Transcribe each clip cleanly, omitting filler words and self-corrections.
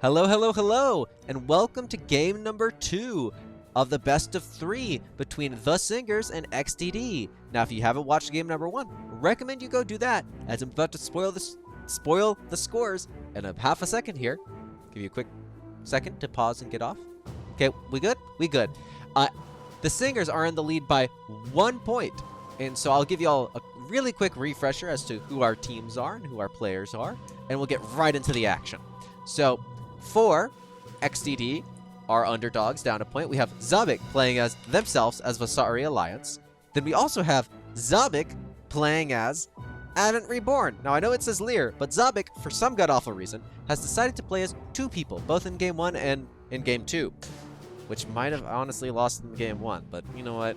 Hello, hello, hello, and welcome to game number 2 of the best of 3 between The Singers and XDD. Now, if you haven't watched game number 1, recommend you go do that, as I'm about to spoil the scores in a half a second here. Give you a quick second to pause and get off. Okay, we good? We good. The Singers are in the lead by 1 point, and so I'll give you all a really quick refresher as to who our teams are and who our players are, and we'll get right into the action. So, for XDD, our underdogs down a point, we have Zabik playing as themselves as Vasari Alliance. Then we also have Zabik playing as Advent Reborn. Now, I know it says Lir, but Zabik, for some god-awful reason, has decided to play as 2 people, both in Game 1 and in Game 2, which might have honestly lost in Game 1, but you know what?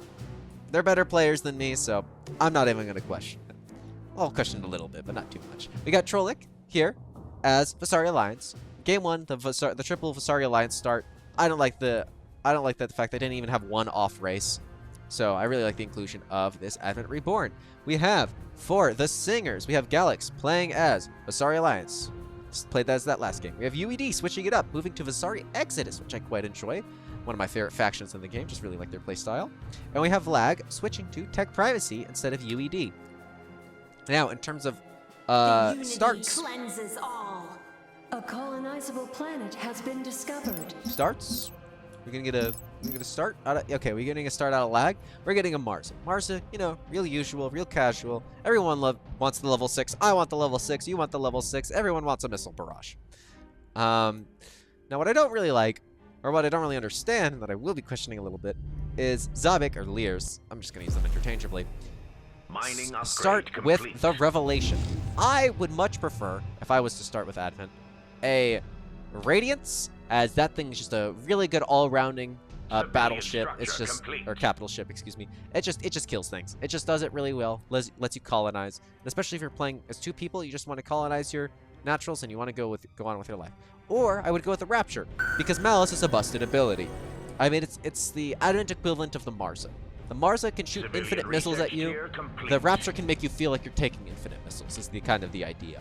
They're better players than me, so I'm not even going to question it. I'll question it a little bit, but not too much. We got Trolik here as Vasari Alliance. Game 1, the triple Vasari Alliance start. I don't like the fact they didn't even have one off race. So I really like the inclusion of this Advent Reborn. We have, for the Singers, we have Galax playing as Vasari Alliance. Just played as that last game. We have UED switching it up, moving to Vasari Exodus, which I quite enjoy. One of my favorite factions in the game, just really like their playstyle. And we have Lag switching to Tech Privacy instead of UED. Now, in terms of starts. Cleanses all. A colonizable planet has been discovered. Starts. We're gonna get a start. Okay, we're getting a start out of Lag. We're getting a Marza. Marza, you know, real usual, real casual. Everyone wants the level 6. I want the level 6. You want the level 6. Everyone wants a missile barrage. Now, what I don't really like, or what I don't really understand, and that I will be questioning a little bit, is Zabik, or Lirs. I'm just gonna use them interchangeably. Start with the Revelation. I would much prefer, if I was to start with Advent, a Radiance, as that thing is just a really good all-rounding battleship. It's just, or capital ship, excuse me. It just kills things. It just does it really well. Lets you colonize, and especially if you're playing as 2 people, you just want to colonize your naturals and you want to go on with your life. Or I would go with the Rapture, because Malice is a busted ability. I mean, it's the Advent equivalent of the Marza. The Marza can shoot infinite missiles at you. The Rapture can make you feel like you're taking infinite missiles, is the kind of the idea.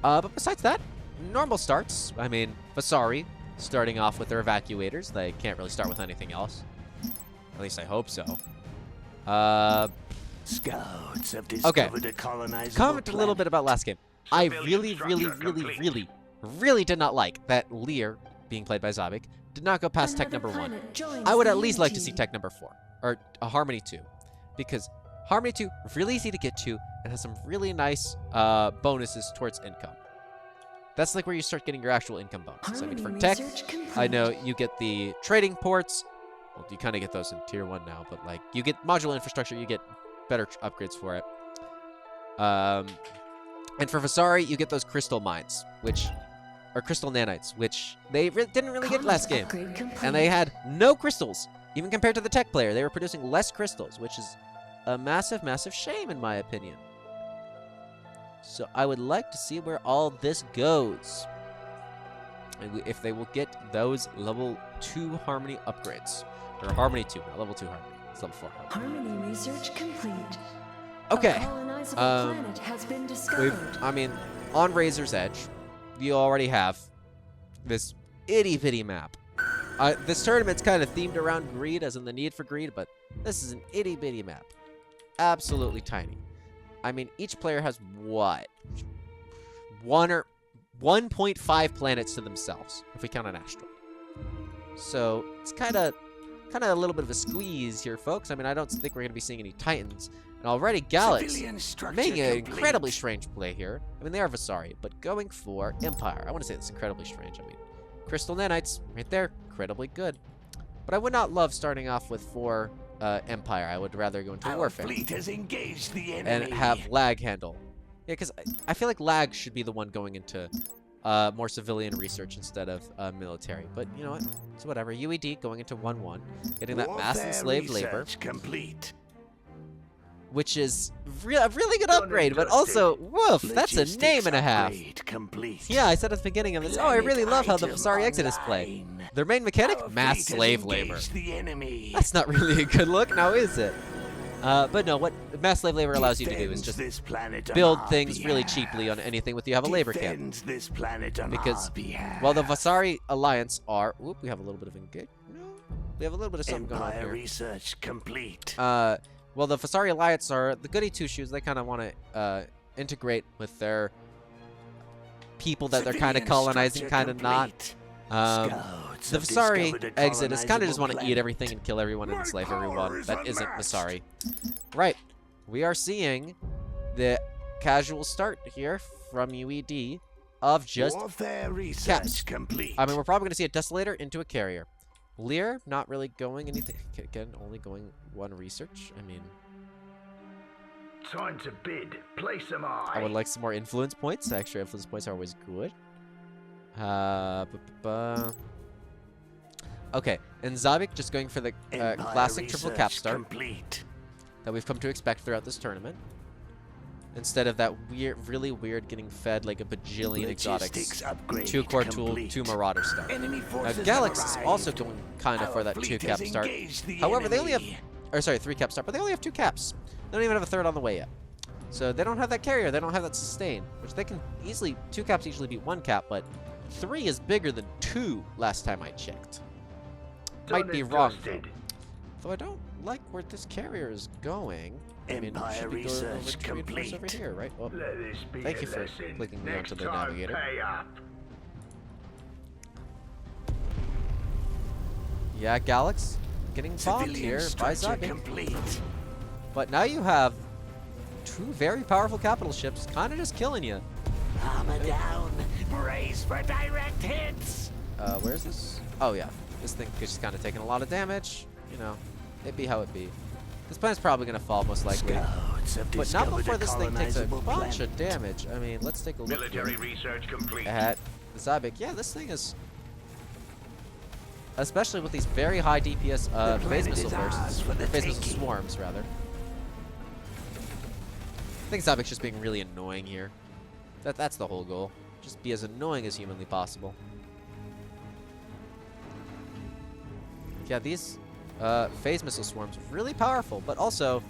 But besides that, normal starts. I mean, Vasari starting off with their evacuators. They can't really start with anything else. At least I hope so. Scouts have discovered a colonizable Comment a little bit about last game. I really did not like that Lir, being played by Zabik, did not go past tech number 1. I would at least like to see tech number 4, or a Harmony 2, because Harmony 2, really easy to get to, and has some really nice bonuses towards income. That's like where you start getting your actual income bonuses. I mean, for tech, I know you get the trading ports. Well, you kind of get those in tier 1 now, but like you get module infrastructure, you get better upgrades for it. And for Vasari, you get those crystal mines, or crystal nanites, which they didn't really get last game. And they had no crystals, even compared to the tech player. They were producing less crystals, which is a massive, massive shame in my opinion. So I would like to see where all this goes. And if they will get those level 2 Harmony upgrades. Or Harmony 2, not level 2 Harmony. It's level 4 Harmony. Harmony research complete. Okay. A colonizable planet has been discovered. I mean, on Razor's Edge, you already have this itty-bitty map. This tournament's kind of themed around greed, as in the need for greed, but this is an itty-bitty map. Absolutely tiny. I mean, each player has what? 1.5 planets to themselves, if we count an asteroid. So it's kind of a little bit of a squeeze here, folks. I mean, I don't think we're going to be seeing any Titans. And already Galax making an incredibly strange play here. I mean, they are Vasari, but going for Empire. I want to say that's incredibly strange. I mean, Crystal Nanites, right there, incredibly good. But I would not love starting off with 4 Empire. I would rather go into Warfare fleet has engaged the enemy. and have Lag handle. Yeah, because I feel like Lag should be the one going into more civilian research instead of military. But you know what? It's whatever. UED going into 1-1, getting that mass enslaved labor, complete. which is a really good upgrade, but also, woof, that's a name and a half. Complete. Yeah, I said at the beginning of this, I really love how the Vasari Exodus play. Their main mechanic, mass slave labor. That's not really a good look, now is it? But no, what mass slave labor allows you to do is just build things really cheaply on anything with you have a labor camp. This planet on Because, our behalf. while the Vasari Alliance are... Whoop, we have a little bit of engage. No, we have a little bit of something going on Empire here. research complete. Well, the Vasari Alliance are the goody two-shoes. They kind of want to integrate with their people that they're kind of colonizing, kind of not. The Vasari exit is kind of just want to eat everything and kill everyone and enslave everyone that isn't Vasari. Right. We are seeing the casual start here from UED of just caps. Complete. I mean, we're probably going to see a Desolator into a carrier. Lir, not really going anything. Again, only going one research. I mean... Time to bid. Place them eye. I would like some more influence points. Extra influence points are always good. Okay, and Zabik just going for the classic triple cap start that we've come to expect throughout this tournament. Instead of that weird, really weird getting fed like a bajillion exotics. 2 core tool, 2 marauder stuff. Galax is also going kind of for that 2 cap start. However, they only have, or sorry, 3 cap start, but they only have 2 caps. They don't even have a third on the way yet. So they don't have that carrier, they don't have that sustain, which they can easily, 2 caps usually beat 1 cap, but 3 is bigger than 2 last time I checked. Might be wrong, though I don't like where this carrier is going. I mean, should be going over to reinforce over here, right? Well, thank you for clicking me onto the navigator. Yeah, Galax getting bombed here by Zabik. But now you have 2 very powerful capital ships kind of just killing you. Armor down. Brace for direct hits. Where's this? Oh, yeah. This thing is just kind of taking a lot of damage. You know, it be how it be. This planet's probably going to fall, most likely. But not before this thing takes a bunch of damage. I mean, let's take a look Military research complete. at the Zabik. Yeah, this thing is... Especially with these very high DPS phase missile bursts. Phase missile swarms, rather. I think Zabik's just being really annoying here. That's the whole goal. Just be as annoying as humanly possible. Yeah, these phase missile swarms are really powerful, but also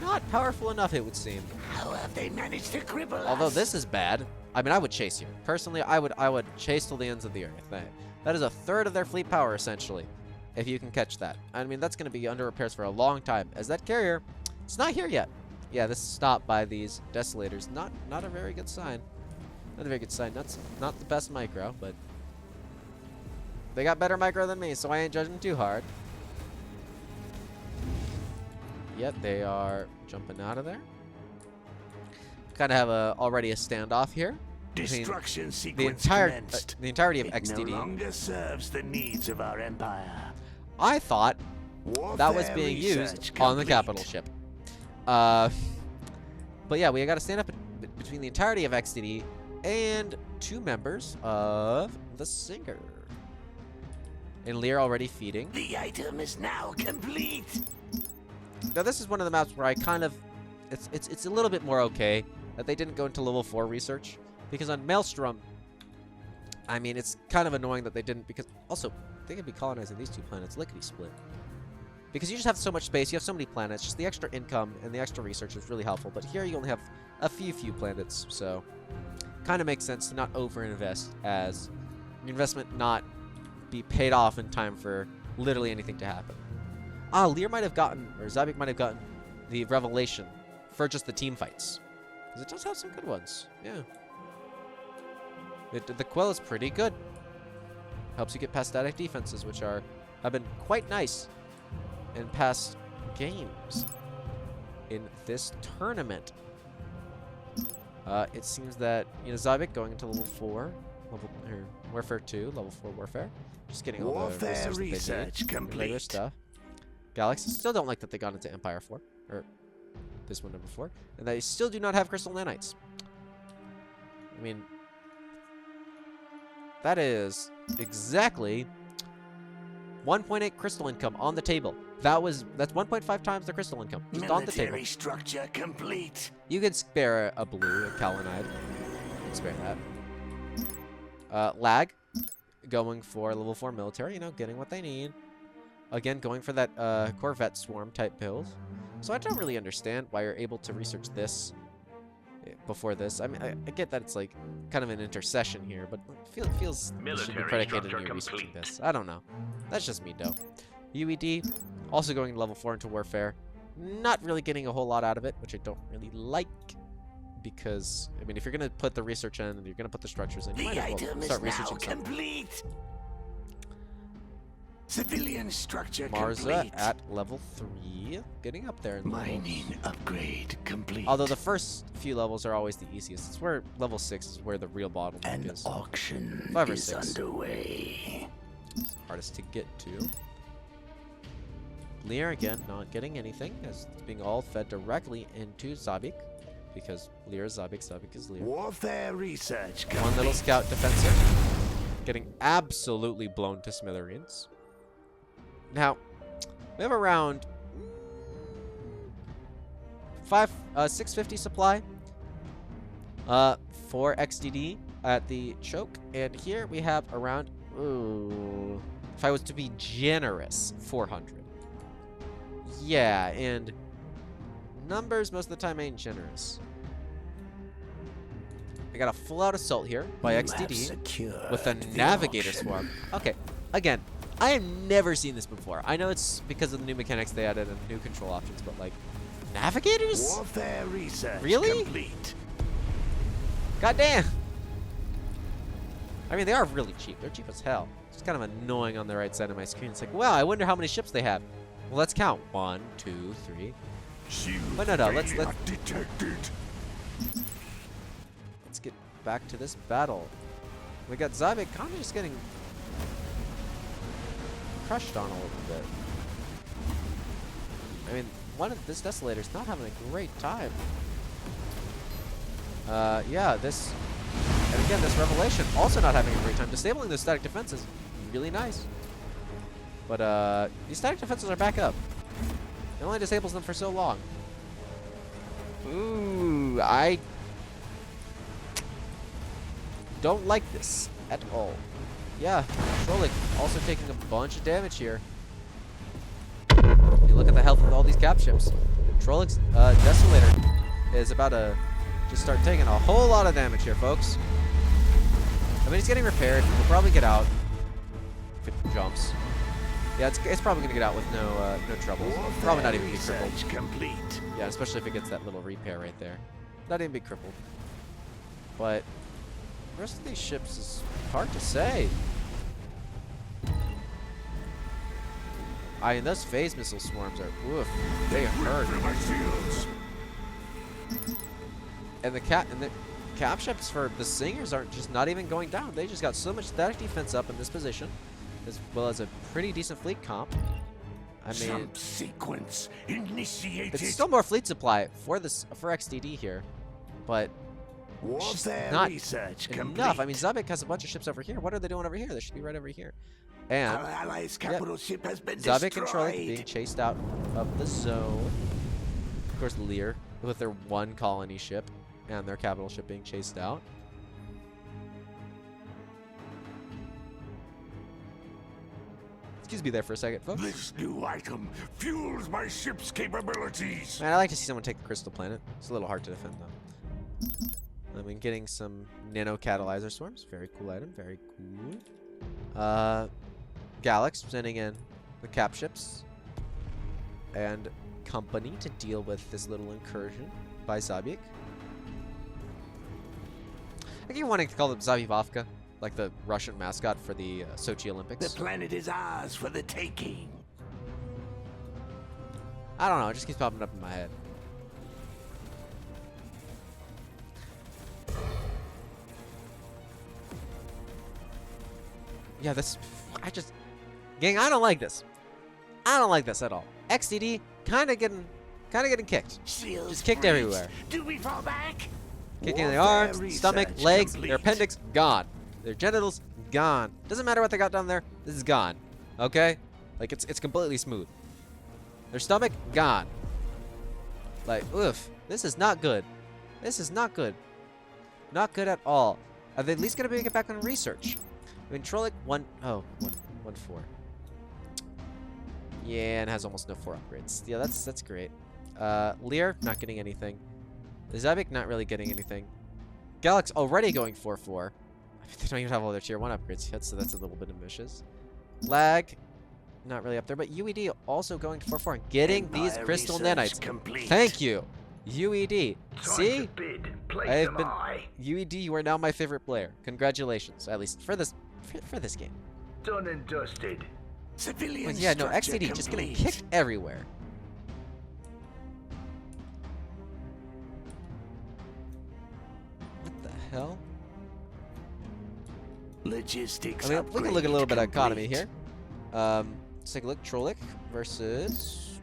not powerful enough, it would seem. How have they managed to cripple us? Although this is bad. I mean, I would chase you. Personally, I would chase till the ends of the earth. That is a third of their fleet power, essentially, if you can catch that. I mean, that's going to be under repairs for a long time, as that carrier, it's not here yet. Yeah, this is stopped by these Desolators. Not a very good sign. Not a very good sign. Not the best micro, but they got better micro than me, so I ain't judging too hard. Yet they are jumping out of there. Kind of have already a standoff here. Destruction sequence the entirety of it XDD. no longer serves the needs of our empire. I thought that was Warfare being used research on the complete. capital ship. But yeah, we got to stand up between the entirety of XDD and 2 members of the Singer. And Lir already feeding. The item is now complete. Now this is one of the maps where I kind of, it's a little bit more okay that they didn't go into level 4 research, because on Maelstrom, I mean, it's kind of annoying that they didn't, because also they could be colonizing these 2 planets lickety split. Because you just have so much space, you have so many planets, just the extra income and the extra research is really helpful. But here you only have a few planets, so kind of makes sense to not over-invest, as your investment not be paid off in time for literally anything to happen. Ah, Lir might have gotten, or Zabik might have gotten the revelation for just the team fights. Because it does have some good ones, yeah. The Quell is pretty good. Helps you get past static defenses, which have been quite nice in past games in this tournament. It seems that, you know, Zabik going into level 4, Warfare 2, level 4 Warfare. Just getting all the research complete. Regular stuff. Galaxy still don't like that they got into Empire 4, or this one number 4, and they still do not have Crystal Nanites. I mean, that is exactly 1.8 crystal income on the table. That's 1.5 times the crystal income just on the table. Military structure complete. You can spare a blue, a Kalinide. You can spare that. Lag, going for level 4 military, you know, getting what they need. Again, going for that Corvette swarm type build. So I don't really understand why you're able to research this before this. I mean, I get that it's like kind of an intercession here, but it feels it should be Military predicated on structure you researching complete. this. I don't know. That's just me, though. UED, also going to level 4 into Warfare. Not really getting a whole lot out of it, which I don't really like. Because, I mean, if you're going to put the research in, and you're going to put the structures in, you might The as well item start is now researching something. complete. Civilian structure Marza complete. at level 3, getting up there in levels. Mining upgrade complete. Although the first few levels are always the easiest. It's where level 6 is where the real bottleneck An is. auction 5 or is 6. underway. Hardest to get to. Lear again, not getting anything, as it's being all fed directly into Zabik. Because Lear is Zabik, Zabik is Lear. Warfare research complete. One little scout defensor. Getting absolutely blown to smithereens. Now, we have around 650 supply for XDD at the choke. And here we have around, ooh, if I was to be generous, 400. Yeah, and numbers most of the time ain't generous. I got a full-out assault here by XDD with a navigator swarm. Okay, again, I have never seen this before. I know it's because of the new mechanics they added and new control options, but like, navigators? Warfare research Really? complete. God damn. I mean, they are really cheap. They're cheap as hell. It's kind of annoying on the right side of my screen. It's like, wow, I wonder how many ships they have. Well, let's count. 1, 2, 3. But no, let's detected. let's get back to this battle. We got Zabik kind of just getting crushed on a little bit. I mean, this Desolator's not having a great time. Yeah, this, and again, this Revelation also not having a great time. Disabling those static defenses, really nice. But these static defenses are back up. It only disables them for so long. Ooh, I don't like this at all. Yeah, Trolik also taking a bunch of damage here. You look at the health of all these cap ships. Trolik's Desolator is about to just start taking a whole lot of damage here, folks. I mean, he's getting repaired. He'll probably get out if it jumps. Yeah, it's probably gonna get out with no trouble. Probably not even be crippled. Complete. Yeah, especially if it gets that little repair right there. Not even be crippled. But the rest of these ships is hard to say. I mean, those phase missile swarms are oof. They hurt. And the cap ships for the Singers aren't just not even going down. They just got so much static defense up in this position, as well as a pretty decent fleet comp. I mean, Jump sequence initiated. it's still more fleet supply for XDD here, but it's just Warfare not research enough. complete. I mean, Zabik has a bunch of ships over here. What are they doing over here? They should be right over here. And Our allies' capital ship has been Zabik and Trolik destroyed. being chased out of the zone. Of course, Lear with their one colony ship and their capital ship being chased out. Excuse me there for a second, folks. This new item fuels my ship's capabilities. Man, I like to see someone take the Crystal Planet. It's a little hard to defend, though. I mean, getting some nano catalyzer swarms. Very cool item. Very cool. Galax sending in the cap ships and company to deal with this little incursion by Zabik. I keep wanting to call them Zabivovka, like the Russian mascot for the Sochi Olympics. The planet is ours for the taking. I don't know. It just keeps popping up in my head. Yeah, gang, I don't like this. I don't like this at all. XDD kind of getting kicked. Shields Just kicked breached. everywhere. Do we fall back? Kicking in the Warfare arms, research stomach, legs, complete. their appendix, gone. Their genitals, gone. Doesn't matter what they got down there, this is gone. Okay? Like, it's completely smooth. Their stomach, gone. Like, oof. This is not good. This is not good. Not good at all. Are they at least going to be able to get back on research? I mean, Trolik, 1-4. Yeah, and has almost no 4 upgrades. Yeah, that's great. Lear, not getting anything. Zabik, not really getting anything. Galax already going 4-4. They don't even have all their tier 1 upgrades yet, so that's a little bit ambitious. Lag, not really up there, but UED also going to 4-4 and getting these crystal nanites. Thank you, UED. See? I've been UED. You are now my favorite player. Congratulations, at least for this game. Done and dusted. Civilian Yeah, no, structure XDD just getting complete. kicked everywhere. What the hell? Logistics I mean, we can look at a little bit of economy complete. here. Let's take a look. Trolik versus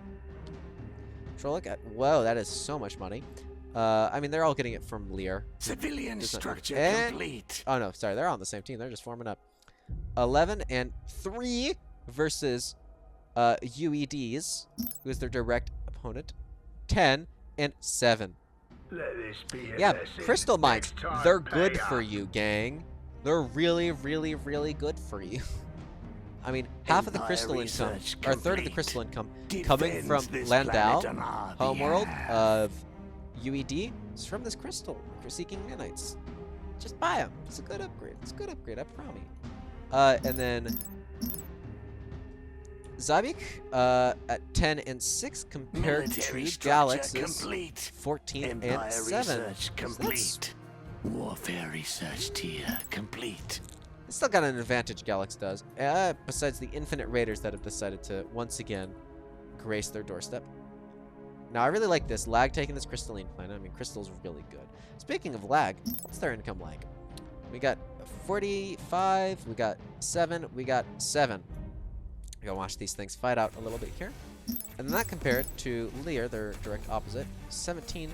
Trolik. Whoa, that is so much money. I mean, they're all getting it from Lear. Civilian Just not- structure and- complete. Oh no, sorry, they're on the same team. They're just forming up. 11 and 3 versus UEDs, who is their direct opponent. 10 and 7. Let this be a Yeah, lesson. crystal mines. Next time, They're pay good up. for you, gang. They're really, really, really good for you. I mean, half of the Empire crystal income, research or a third of the complete. crystal income coming Defends from this Landau, planet on our homeworld behalf. of UED, is from this crystal. For seeking nanites. Just buy them. It's a good upgrade. It's a good upgrade, I promise. And then Zabik at 10 and 6 compared Military to structure Galaxy's complete. 14 Empire and 7. research So complete. Warfare research tier complete. It's still got an advantage, Galax does. Besides the infinite raiders that have decided to once again grace their doorstep. Now, I really like this. Lag taking this crystalline planet. I mean, crystal's really good. Speaking of lag, what's their income lag? We got 45, we got 7, we got 7. We gotta watch these things fight out a little bit here. And then that compared to Lear, their direct opposite, 17,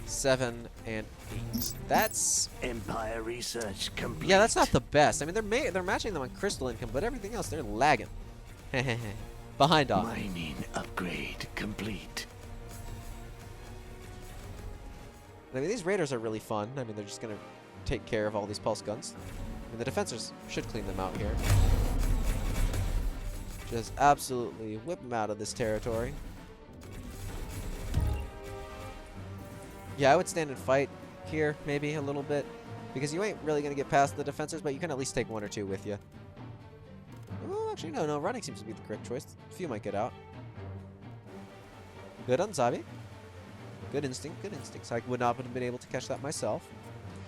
7, and 8. That's... Empire research complete. Yeah, that's not the best. I mean, they're matching them on crystal income, but everything else, they're lagging. Behind off. Mining upgrade complete. I mean, these raiders are really fun. I mean, they're just gonna take care of all these pulse guns. I mean, the defenders should clean them out here. Just absolutely whip them out of this territory. Yeah, I would stand and fight here, maybe a little bit, because you ain't really gonna get past the defenders, but you can at least take 1 or 2 with you. Oh, actually, no, running seems to be the correct choice. A few might get out. Good on Zabi. Good instinct, good instincts. I would not have been able to catch that myself.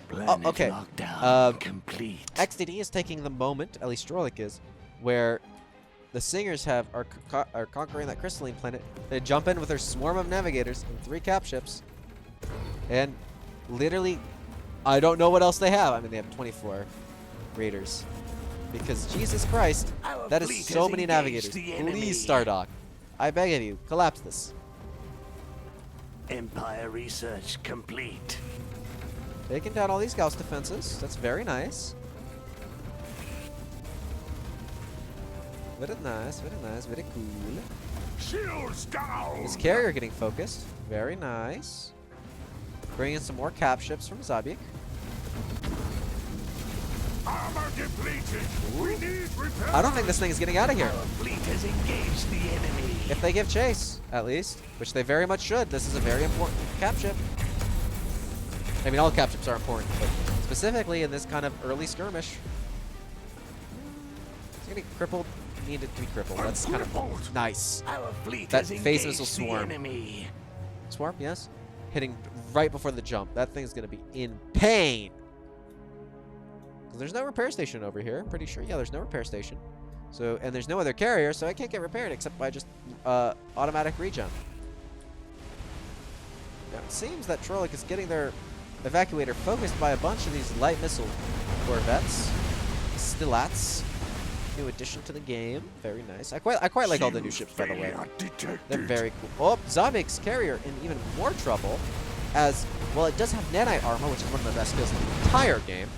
Planet okay. lockdown complete. XDD is taking the moment, at least Strolik is, where the Singers are conquering that crystalline planet. They jump in with their swarm of navigators and 3 cap ships. And literally, I don't know what else they have. I mean, they have 24 raiders. Because Jesus Christ, Our that is fleet so has many engaged navigators. the enemy. Please, Stardock. I beg of you, collapse this. Empire research complete. Taking down all these Gauss defenses. That's very nice. Very nice, very nice, very cool. Shields down. This carrier getting focused. Very nice. Bringing in some more cap ships from Zabik. Armor depleted. We need repair. I don't think this thing is getting out of here. Our fleet has engaged the enemy. If they give chase, at least. Which they very much should. This is a very important cap ship. I mean, all cap ships are important, but specifically in this kind of early skirmish. It's gonna be crippled. Needed to be crippled. That's kind of nice. Our fleet That has phase engaged missile the swarm. enemy. Swarm, yes. Hitting right before the jump. That thing's gonna be in pain. 'Cause there's no repair station over here. I'm pretty sure. Yeah, there's no repair station. So, and there's no other carrier, so I can't get repaired except by just automatic regen. Now, it seems that Trolik is getting their evacuator focused by a bunch of these light missile corvettes. Stilats. New addition to the game. Very nice. I quite like all the new ships, by the way. They're very cool. Oh, Zabik's carrier in even more trouble. As, well, it does have nanite armor, which is one of the best skills in the entire game.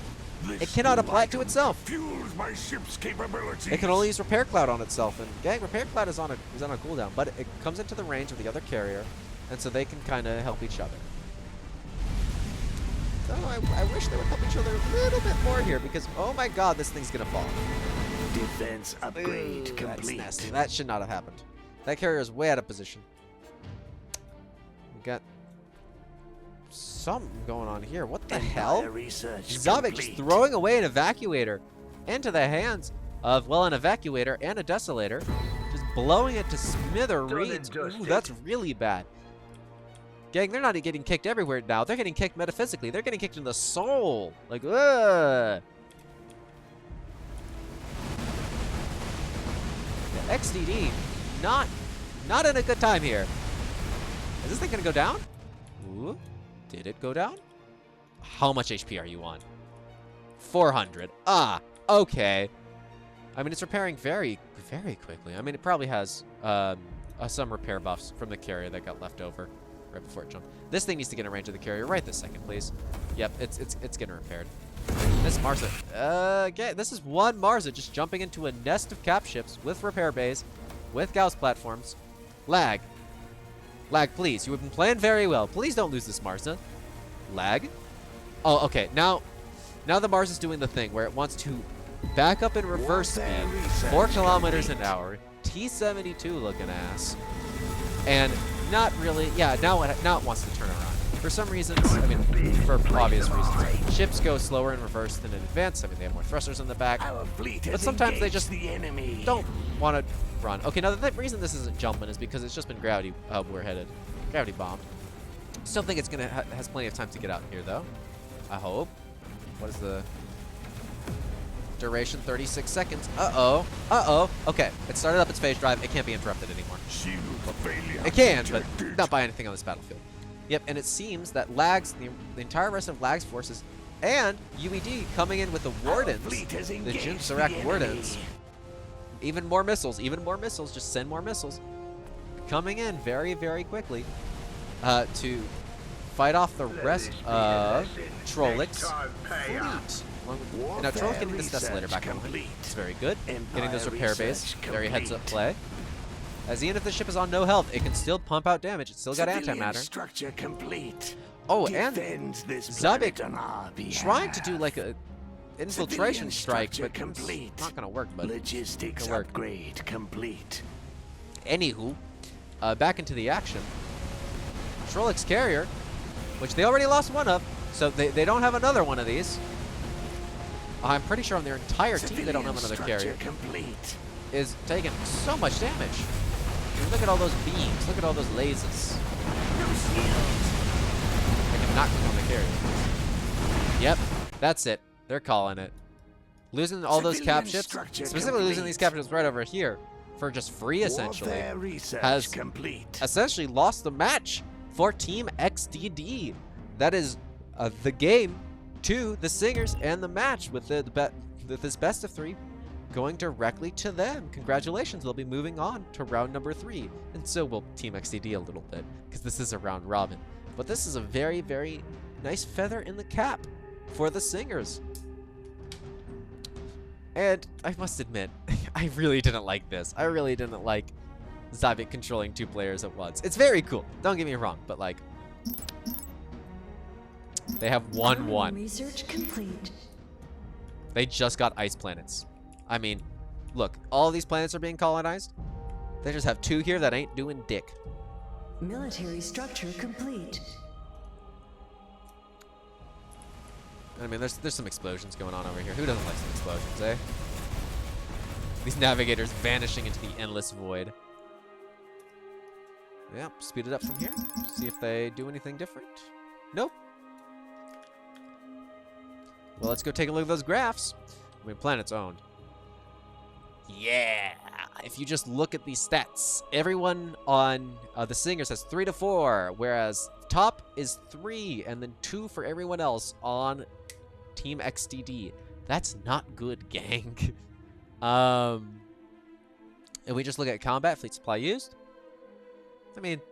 It cannot apply it to itself. Fuels my ship's capabilities. It can only use Repair Cloud on itself, and gang, Repair Cloud is on a cooldown, but it comes into the range of the other carrier, and so they can kind of help each other. So I wish they would help each other a little bit more here, because oh my god, this thing's gonna fall. Defense upgrade Ooh, that's complete. nasty. That should not have happened. That carrier is way out of position. got something going on here. What the hell? Research Zabik just throwing away an evacuator into the hands of, well, an evacuator and a desolator. Just blowing it to smithereens. Ooh, that's really bad. Gang, they're not getting kicked everywhere now. They're getting kicked metaphysically. They're getting kicked in the soul. Like, ugh. Yeah, XDD, not in a good time here. Is this thing gonna go down? Ooh, did it go down? How much HP are you on? 400. Ah, okay. I mean, it's repairing very, very quickly. I mean, it probably has some repair buffs from the carrier that got left over right before it jumped. This thing needs to get in range of the carrier right this second, please. Yep, it's getting repaired. This Marza, okay, this is one Marza just jumping into a nest of cap ships with repair bays, with Gauss platforms. Lag. Lag, please. You have been playing very well. Please don't lose this Marza. Lag. Oh, okay. Now the Mars is doing the thing where it wants to back up in reverse speed, 4 kilometers an hour, T-72 looking ass, and not really. Yeah, now it wants to turn around. For some reasons, I mean, for obvious reasons, ships go slower in reverse than in advance. I mean, they have more thrusters in the back, but sometimes they just don't want to run. Okay, now the reason this isn't jumping is because it's just been gravity gravity bombed. Still think it's gonna has plenty of time to get out here though. I hope. What is the duration? 36 seconds. Uh-oh. Uh-oh. Okay, it started up its phase drive. It can't be interrupted anymore. It can, but not by anything on this battlefield. Yep, and it seems that Lag's, the entire rest of Lag's forces, and UED coming in with the Wardens, the Jin Sarak Wardens. Even more missiles, just send more missiles. Coming in very, very quickly to fight off the rest of Trolik's fleet. Now, Trolik's getting this Desolator back on. It's very good. Getting those repair bays, very heads-up play. As even if the ship is on no health, it can still pump out damage. It's still got antimatter. Structure complete. Oh, and Zabik trying to do like a infiltration strike, but it's not gonna work, but logistics upgrade complete. Anywho, back into the action. Trolik's carrier, which they already lost one of, so they don't have another one of these. I'm pretty sure on their entire team they don't have another carrier. Complete. Is taking so much damage. I mean, look at all those beams. Look at all those lasers. No shields. I can knock them on the carrier. Yep, that's it. They're calling it. Losing all those cap ships, specifically losing these cap ships right over here for just free, essentially, has essentially lost the match for Team XDD. That is the game to the Singers and the match with this best of 3 going directly to them. Congratulations, they'll be moving on to round number 3. And so will Team XDD a little bit, because this is a round robin. But this is a very, very nice feather in the cap for the Singers. And I must admit, I really didn't like this. I really didn't like Zabik controlling 2 players at once. It's very cool, don't get me wrong, but like, they have 1-1. Research complete. They just got ice planets. I mean, look, all these planets are being colonized. They just have 2 here that ain't doing dick. Military structure complete. I mean, there's some explosions going on over here. Who doesn't like some explosions, eh? These navigators vanishing into the endless void. Yep, speed it up from here. See if they do anything different. Nope. Well, let's go take a look at those graphs. I mean, planets owned. Yeah, if you just look at these stats, everyone on the Singers has 3 to 4, whereas top is 3, and then 2 for everyone else on Team XDD. That's not good, gang. And we just look at combat, fleet supply used. I mean,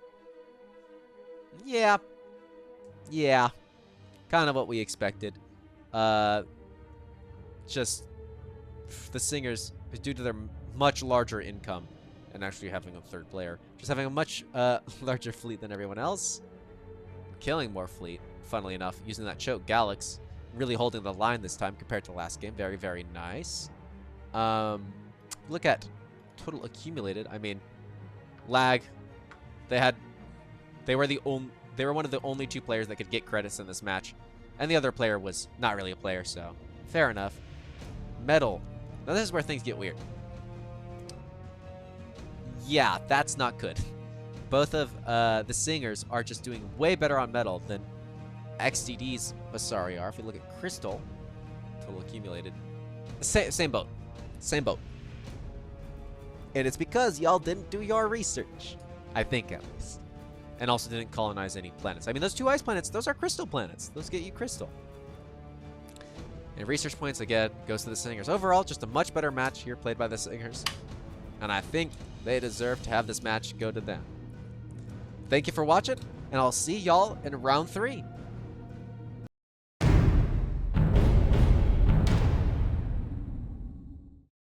yeah, kind of what we expected. Just the Singers, due to their much larger income and actually having a 3rd player, just having a much larger fleet than everyone else, killing more fleet, funnily enough, using that choke Galax, really holding the line this time compared to last game. Very, very nice. Look at total accumulated. I mean, Lag, they were the they were one of the only 2 players that could get credits in this match. And the other player was not really a player, so fair enough. Metal. Now this is where things get weird. Yeah, that's not good. Both of the singers are just doing way better on metal than XDD's Asari are. If we look at Crystal, total accumulated. Same boat. Same boat. And it's because y'all didn't do your research. I think, at least. And also didn't colonize any planets. I mean, those 2 ice planets, those are crystal planets. Those get you crystal. And research points, again, goes to the singers. Overall, just a much better match here played by the singers. And I think they deserve to have this match go to them. Thank you for watching, and I'll see y'all in round 3.